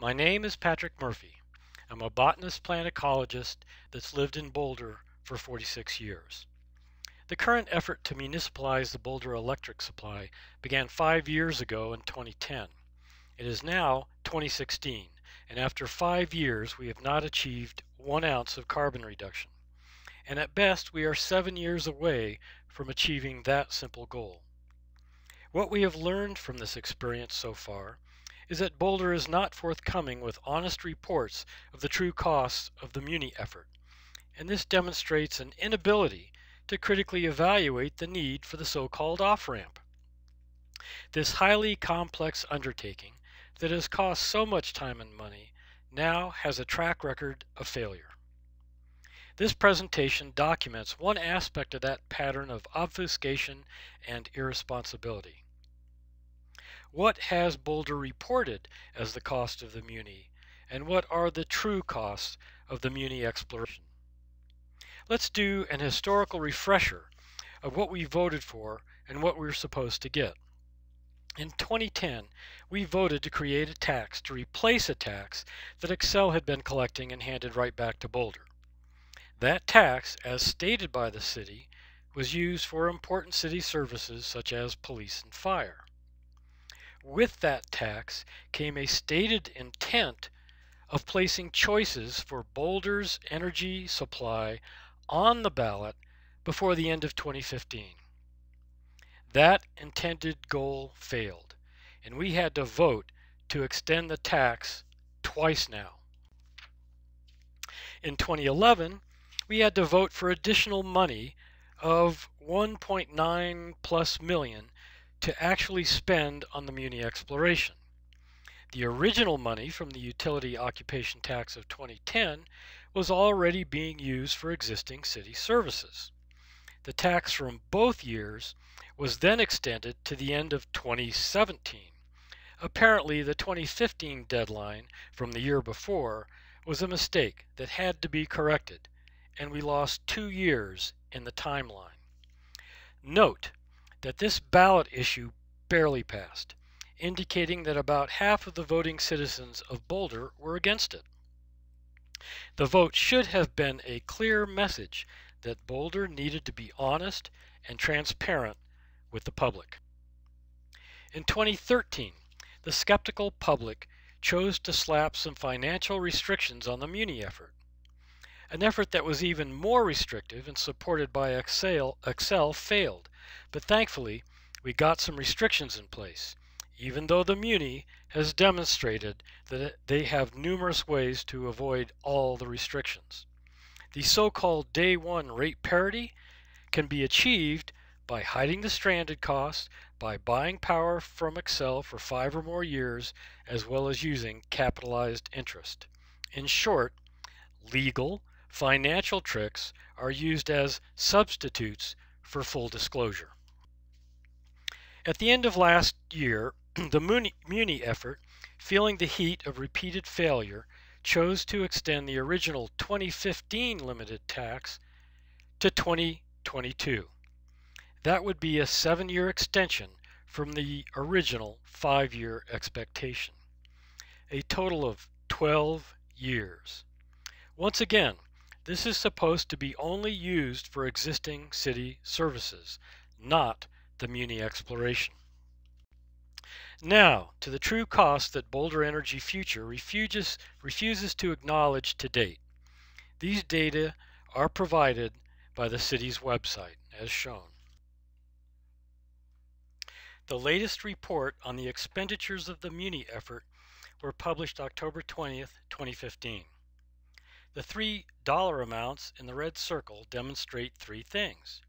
My name is Patrick Murphy. I'm a botanist plant ecologist that's lived in Boulder for 46 years. The current effort to municipalize the Boulder electric supply began 5 years ago in 2010. It is now 2016, and after 5 years we have not achieved 1 ounce of carbon reduction. And at best we are 7 years away from achieving that simple goal. What we have learned from this experience so far is that Boulder is not forthcoming with honest reports of the true costs of the Muni effort, and this demonstrates an inability to critically evaluate the need for the so-called off-ramp. This highly complex undertaking that has cost so much time and money now has a track record of failure. This presentation documents one aspect of that pattern of obfuscation and irresponsibility. What has Boulder reported as the cost of the Muni, and what are the true costs of the Muni exploration? Let's do an historical refresher of what we voted for and what we were supposed to get. In 2010, we voted to create a tax to replace a tax that Xcel had been collecting and handed right back to Boulder. That tax, as stated by the city, was used for important city services such as police and fire. With that tax came a stated intent of placing choices for Boulder's energy supply on the ballot before the end of 2015. That intended goal failed, and we had to vote to extend the tax twice now. In 2011, we had to vote for additional money of 1.9+ million to actually spend on the Muni exploration. The original money from the utility occupation tax of 2010 was already being used for existing city services. The tax from both years was then extended to the end of 2017. Apparently, the 2015 deadline from the year before was a mistake that had to be corrected, and we lost 2 years in the timeline. Note that this ballot issue barely passed, indicating that about half of the voting citizens of Boulder were against it. The vote should have been a clear message that Boulder needed to be honest and transparent with the public. In 2013, the skeptical public chose to slap some financial restrictions on the Muni effort. An effort that was even more restrictive and supported by Xcel failed, but thankfully we got some restrictions in place, even though the Muni has demonstrated that they have numerous ways to avoid all the restrictions. The so-called day one rate parity can be achieved by hiding the stranded costs, by buying power from Xcel for 5 or more years, as well as using capitalized interest. In short, legal, financial tricks are used as substitutes for full disclosure. At the end of last year, the Muni effort, feeling the heat of repeated failure, chose to extend the original 2015 limited tax to 2022. That would be a 7-year extension from the original 5-year expectation. A total of 12 years. Once again, this is supposed to be only used for existing city services, not the Muni exploration. Now, to the true cost that Boulder Energy Future refuses to acknowledge to date. These data are provided by the city's website, as shown. The latest report on the expenditures of the Muni effort were published October 20th, 2015. The $3 amounts in the red circle demonstrate 3 things.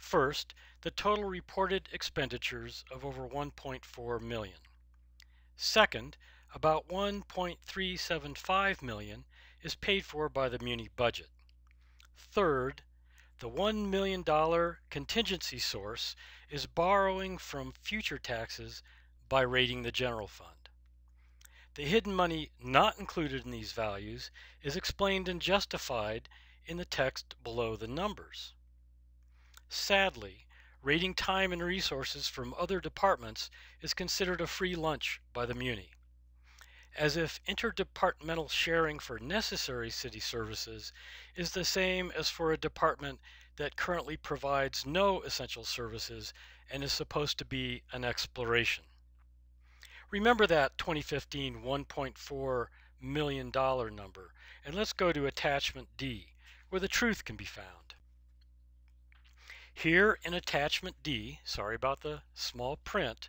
First, the total reported expenditures of over 1.4 million. Second, about 1.375 million is paid for by the Muni budget. Third, the $1 million contingency source is borrowing from future taxes by raiding the general fund. The hidden money not included in these values is explained and justified in the text below the numbers. Sadly, raiding time and resources from other departments is considered a free lunch by the Muni. as if interdepartmental sharing for necessary city services is the same as for a department that currently provides no essential services and is supposed to be an exploration. Remember that 2015 $1.4 million number, and let's go to attachment D, where the truth can be found. Here in attachment D, sorry about the small print,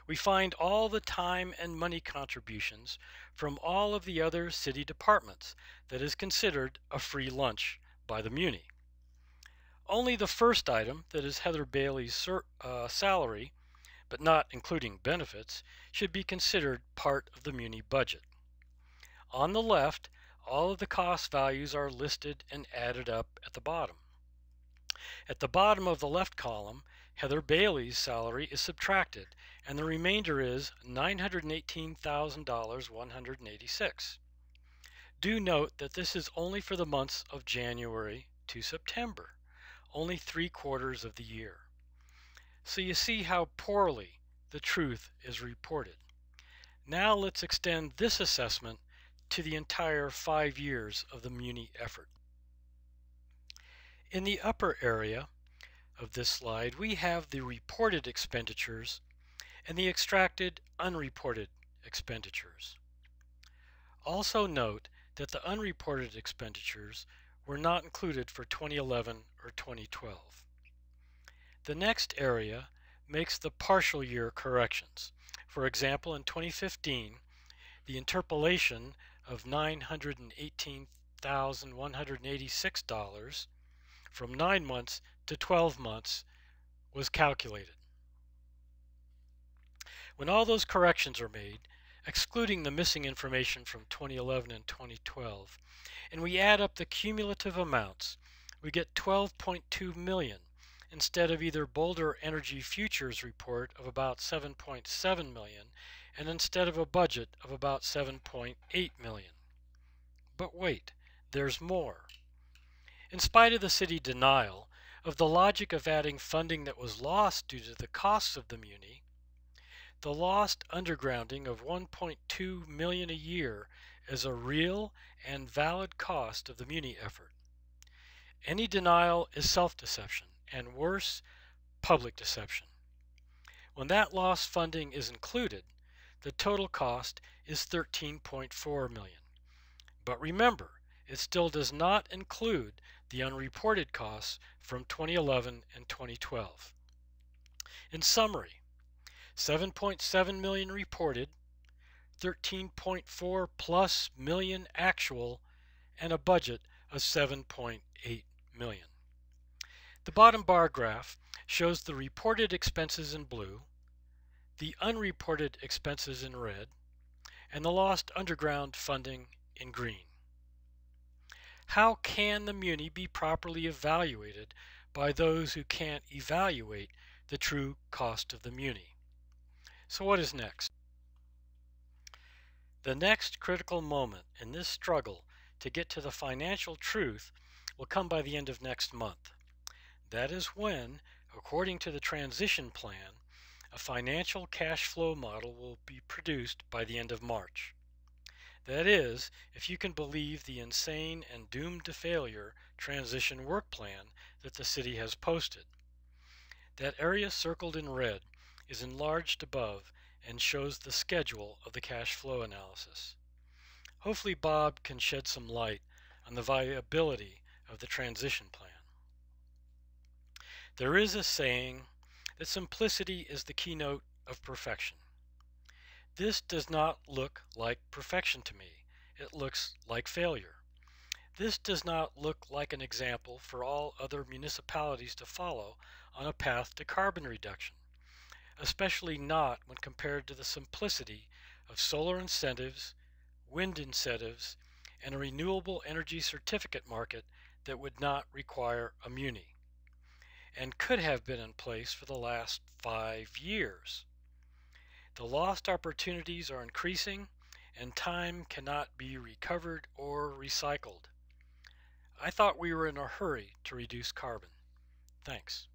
we find all the time and money contributions from all of the other city departments that is considered a free lunch by the Muni. Only the first item, that is Heather Bailey's salary, but not including benefits, should be considered part of the Muni budget. On the left, all of the cost values are listed and added up at the bottom. At the bottom of the left column, Heather Bailey's salary is subtracted, and the remainder is $918,186. Do note that this is only for the months of January to September, only 3/4 of the year. So you see how poorly the truth is reported. Now let's extend this assessment to the entire 5 years of the Muni effort. In the upper area of this slide, we have the reported expenditures and the extracted unreported expenditures. Also note that the unreported expenditures were not included for 2011 or 2012. The next area makes the partial year corrections. For example, in 2015, the interpolation of $918,186 from 9 months to 12 months was calculated. When all those corrections are made, excluding the missing information from 2011 and 2012, and we add up the cumulative amounts, we get 12.2 million instead of either Boulder Energy Futures report of about 7.7 million and instead of a budget of about 7.8 million. But wait, there's more. In spite of the city denial of the logic of adding funding that was lost due to the costs of the Muni, the lost undergrounding of 1.2 million a year is a real and valid cost of the Muni effort. Any denial is self-deception, and worse, public deception. When that lost funding is included, the total cost is 13.4 million. But remember, it still does not include the unreported costs from 2011 and 2012. In summary, 7.7 million reported, 13.4 plus million actual, and a budget of 7.8 million. The bottom bar graph shows the reported expenses in blue, the unreported expenses in red, and the lost underground funding in green. How can the Muni be properly evaluated by those who can't evaluate the true cost of the Muni? So what is next? The next critical moment in this struggle to get to the financial truth will come by the end of next month. That is when, according to the transition plan, a financial cash flow model will be produced by the end of March. That is, if you can believe the insane and doomed to failure transition work plan that the city has posted. That area circled in red is enlarged above and shows the schedule of the cash flow analysis. Hopefully Bob can shed some light on the viability of the transition plan. There is a saying that simplicity is the keynote of perfection. This does not look like perfection to me. It looks like failure. This does not look like an example for all other municipalities to follow on a path to carbon reduction, especially not when compared to the simplicity of solar incentives, wind incentives, and a renewable energy certificate market that would not require a Muni, and could have been in place for the last 5 years. The lost opportunities are increasing, and time cannot be recovered or recycled. I thought we were in a hurry to reduce carbon. Thanks.